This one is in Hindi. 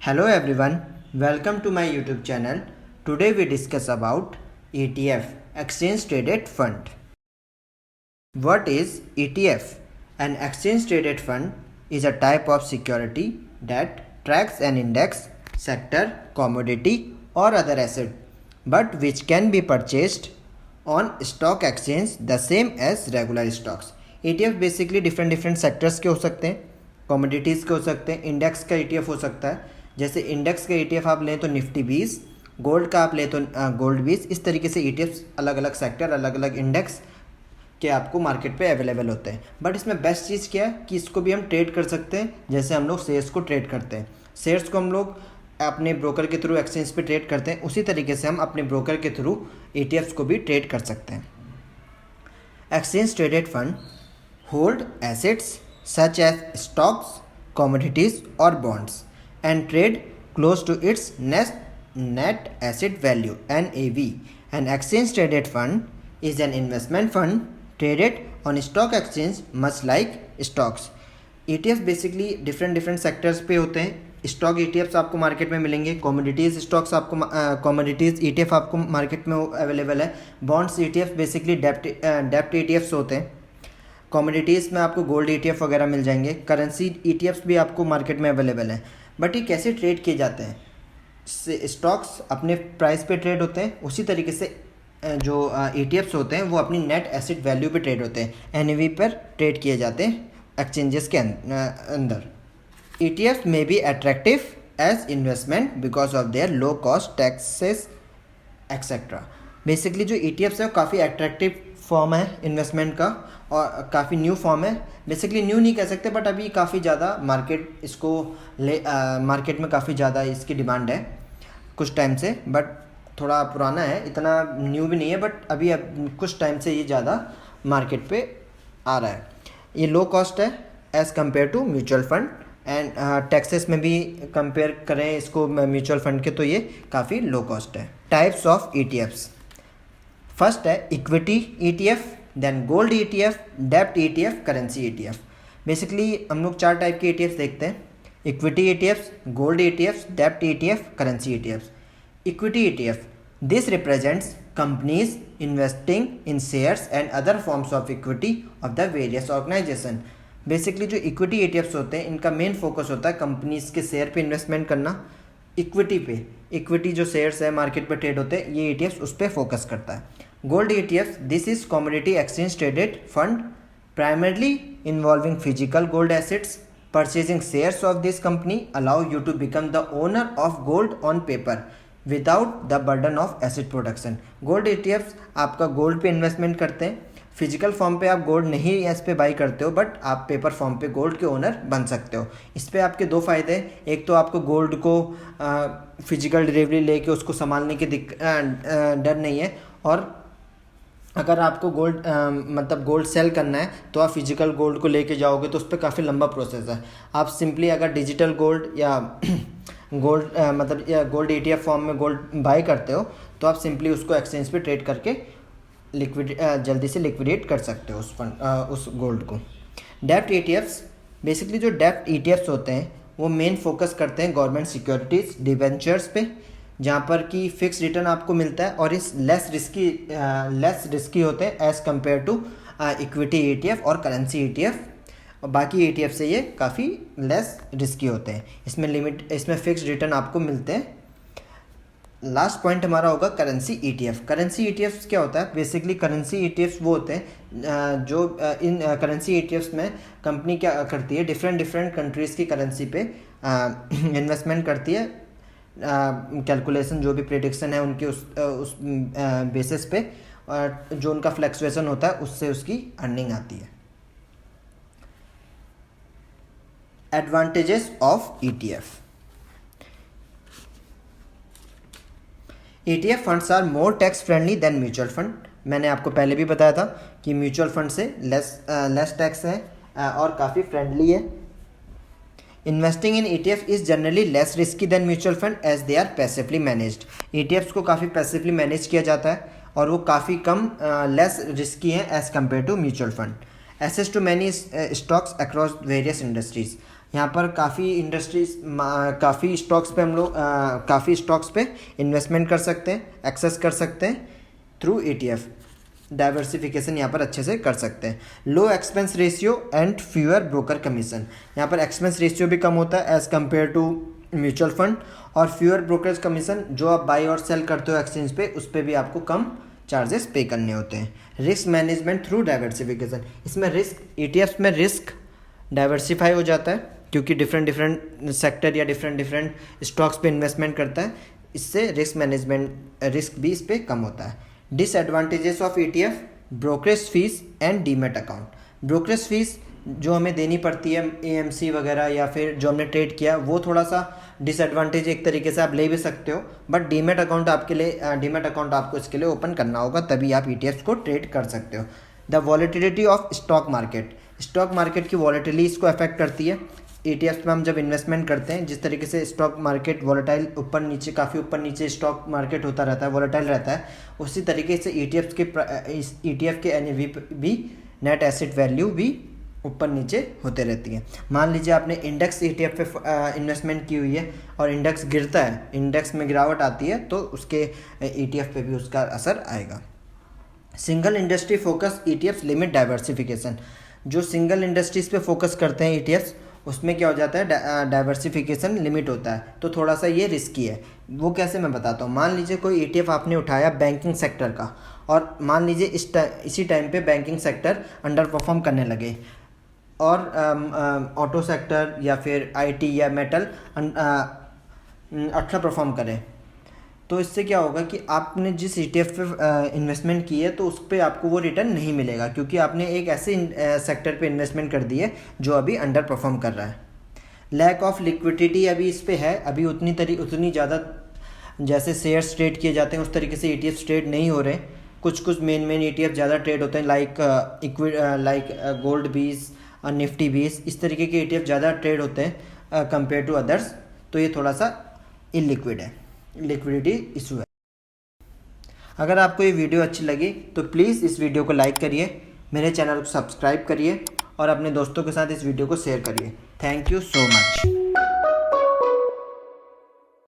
Hello everyone, welcome to my YouTube channel. Today we discuss about ETF, Exchange Traded Fund. What is ETF? An exchange traded fund is a type of security that tracks an index, sector, commodity or other asset, but which can be purchased on stock exchange the same as regular stocks. ETF basically different sectors के हो सकते हैं, कमोडिटीज़ के हो सकते हैं, इंडेक्स का ETF हो सकता है. जैसे इंडेक्स का ETF आप लें तो निफ्टी 20, गोल्ड का आप लें तो गोल्ड 20. इस तरीके से ETFs अलग अलग सेक्टर, अलग अलग इंडेक्स के आपको मार्केट पे अवेलेबल होते हैं. बट इसमें बेस्ट चीज़ क्या है कि इसको भी हम ट्रेड कर सकते हैं. जैसे हम लोग शेयर्स को ट्रेड करते हैं, शेयर्स को हम लोग अपने ब्रोकर के थ्रू एक्सचेंज पे ट्रेड करते हैं, उसी तरीके से हम अपने ब्रोकर के थ्रू ETFs को भी ट्रेड कर सकते हैं. Exchange traded fund hold assets such as stocks, commodities or bonds and trade close to its net asset value NAV. An exchange traded fund is an investment fund traded on stock exchange much like stocks. ETF basically different sectors पे होते हैं. स्टॉक ETFs आपको मार्केट में मिलेंगे, कमोडिटीज़ स्टॉक्स आपको कमोडिटीज़ ETF आपको मार्केट में अवेलेबल है. बॉन्ड्स ETF बेसिकली डेप्ट ETFs होते हैं. कमोडिटीज़ में आपको गोल्ड ETF वगैरह मिल जाएंगे. करेंसी ETFs भी आपको मार्केट में अवेलेबल हैं. बट ये कैसे ट्रेड किए जाते हैं? स्टॉक्स अपने प्राइस पे ट्रेड होते हैं, उसी तरीके से जो ETFs होते हैं वो अपनी नेट एसेट वैल्यू पे ट्रेड होते हैं, NAV पर ट्रेड किए जाते हैं एक्सचेंजेस के अंदर. ETF may be attractive as investment because of their low cost taxes etc. Basically जो ETFs है वो काफ़ी अट्रैक्टिव फॉर्म है इन्वेस्टमेंट का और काफ़ी न्यू फॉर्म है. बेसिकली न्यू नहीं कह सकते बट अभी काफ़ी ज़्यादा मार्केट में काफ़ी ज़्यादा इसकी डिमांड है कुछ टाइम से. बट थोड़ा पुराना है, इतना न्यू भी नहीं है, बट अभी कुछ टाइम से ये ज़्यादा मार्केट पे आ रहा है. ये लो कॉस्ट है as compare to mutual fund and taxes में भी कंपेयर करें इसको म्यूचुअल फंड के तो ये काफ़ी लो कॉस्ट है. Types of ETFs. फर्स्ट है equity ETF, then gold ETF, डेप्ट ETF, करेंसी ETF. बेसिकली हम लोग 4 टाइप के ETFs देखते हैं: इक्विटी ETFs, गोल्ड ETFs, डेप्ट ETF, currency ETFs. Equity ETF, this represents companies investing in shares and other forms of equity of the various organisation. Basically जो इक्विटी ETFs होते हैं इनका मेन फोकस होता है कंपनीज के शेयर पे इन्वेस्टमेंट करना, इक्विटी पे. इक्विटी जो शेयर्स है मार्केट पे ट्रेड होते हैं, ये ETFs उस पर फोकस करता है. Gold ETFs, this is commodity exchange traded fund primarily involving physical gold assets. Purchasing shares of this company allow you to become the owner of gold on paper without the burden of asset production. Gold ETFs आपका गोल्ड पे इन्वेस्टमेंट करते हैं. फिजिकल फॉर्म पे आप गोल्ड नहीं इस पे बाई करते हो, बट आप पेपर फॉर्म पे गोल्ड के ओनर बन सकते हो. इस पे आपके 2 फ़ायदे हैं. एक तो आपको गोल्ड को फिजिकल डिलीवरी लेके उसको संभालने की डर नहीं है, और अगर आपको गोल्ड सेल करना है तो आप फिजिकल गोल्ड को लेके जाओगे तो उस पर काफ़ी लंबा प्रोसेस है. आप सिंपली अगर डिजिटल गोल्ड या गोल्ड ETF फॉर्म में गोल्ड बाई करते हो तो आप सिंपली उसको एक्सचेंज पे ट्रेड करके जल्दी से लिक्विडेट कर सकते हो उस गोल्ड को. डेप्ट ETFs, बेसिकली जो डेप्ट ETFs होते हैं वो मेन फोकस करते हैं गवर्नमेंट सिक्योरिटीज़, डिवेंचर्स पे, जहाँ पर कि फिक्स रिटर्न आपको मिलता है और इस लेस रिस्की होते हैं as compare to equity ETF और करेंसी ETF. और बाकी ETF से ये काफ़ी लेस रिस्की होते हैं. इसमें फिक्स रिटर्न आपको मिलते हैं. लास्ट पॉइंट हमारा होगा करेंसी ETF. करेंसी ETFs क्या होता है? बेसिकली करेंसी ETFs वो होते हैं जो इन करेंसी ETFs में कंपनी क्या करती है, डिफरेंट कंट्रीज़ की करेंसी पे इन्वेस्टमेंट करती है. कैलकुलेशन जो भी प्रेडिक्शन है उनके उस बेसिस पे, और जो उनका फ्लक्चुएशन होता है उससे उसकी अर्निंग आती है. Advantages of ETF. ETF funds are more tax friendly than mutual fund. मैंने आपको पहले भी बताया था कि म्यूचुअल फंड से लेस टैक्स है और काफ़ी फ्रेंडली है. Investing in ETF is generally less risky than mutual fund as they are passively managed. ETFs को काफ़ी पैसिवली मैनेज किया जाता है और वो काफ़ी कम लेस रिस्की हैं as compare to mutual fund. Access to many stocks across various industries. यहाँ पर काफ़ी स्टॉक्स पे हम लोग काफ़ी स्टॉक्स पे इन्वेस्टमेंट कर सकते हैं, एक्सेस कर सकते हैं थ्रू ETF। डाइवर्सिफिकेशन यहाँ पर अच्छे से कर सकते हैं। Low expense ratio and fewer broker commission. यहाँ पर एक्सपेंस रेशियो भी कम होता है as compare to mutual fund, और फ्यूअर ब्रोकरेज कमीशन जो आप बाई और सेल करते हो एक्सचेंज पे, उस पर भी आपको कम चार्जेस पे करने होते हैं। Risk management through diversification. इसमें रिस्क ETFs में रिस्क डाइवर्सिफाई हो जाता है क्योंकि डिफरेंट सेक्टर या डिफरेंट स्टॉक्स पे इन्वेस्टमेंट करता है, इससे रिस्क भी इस पर कम होता है। Disadvantages of ETF, brokerage fees and demat account. Brokerage fees जो हमें देनी पड़ती है AMC वगैरह, या फिर जो हमने ट्रेड किया, वो थोड़ा सा डिसएडवांटेज एक तरीके से आप ले भी सकते हो, बट डीमेट अकाउंट आपको इसके लिए ओपन करना होगा, तभी आप ETFs को ट्रेड कर सकते हो। The volatility of stock market की वॉलेटिलिटी इसको अफेक्ट करती है। ETFs में हम जब इन्वेस्टमेंट करते हैं, जिस तरीके से स्टॉक मार्केट वॉलेटाइल काफ़ी ऊपर नीचे स्टॉक मार्केट होता रहता है, वॉलेटाइल रहता है, उसी तरीके से ETF के NAV भी, नेट एसेट वैल्यू भी ऊपर नीचे होते रहती है। मान लीजिए आपने इंडेक्स ETF पे इन्वेस्टमेंट की हुई है और इंडेक्स गिरता है, इंडेक्स में गिरावट आती है, तो उसके ETF पे भी उसका असर आएगा। Single industry focus ETFs limit diversification. जो सिंगल इंडस्ट्रीज पे फोकस करते हैं ETFs, उसमें क्या हो जाता है, डाइवर्सिफिकेशन लिमिट होता है, तो थोड़ा सा ये रिस्की है। वो कैसे, मैं बताता हूँ। मान लीजिए कोई ETF आपने उठाया बैंकिंग सेक्टर का, और मान लीजिए इसी टाइम पे बैंकिंग सेक्टर अंडर परफॉर्म करने लगे, और ऑटो सेक्टर या फिर IT या मेटल अच्छा परफॉर्म करें, तो इससे क्या होगा कि आपने जिस ETF पे इन्वेस्टमेंट की है, तो उस पर आपको वो रिटर्न नहीं मिलेगा, क्योंकि आपने एक ऐसे सेक्टर पे इन्वेस्टमेंट कर दी है जो अभी अंडर परफॉर्म कर रहा है। लैक ऑफ लिक्विडिटी अभी इस पे है, अभी उतनी ज़्यादा जैसे शेयर्स ट्रेड किए जाते हैं उस तरीके से ETFs ट्रेड नहीं हो रहे। कुछ मेन ETF ज़्यादा ट्रेड होते हैं, लाइक गोल्ड 20 और निफ्टी 20, इस तरीके के ETF ज़्यादा ट्रेड होते हैं कंपेयर टू अदर्स, तो ये थोड़ा सा इलिक्विड है, लिक्विडिटी इशू है। अगर आपको ये वीडियो अच्छी लगी तो प्लीज़ इस वीडियो को लाइक करिए, मेरे चैनल को सब्सक्राइब करिए, और अपने दोस्तों के साथ इस वीडियो को शेयर करिए। Thank you so much.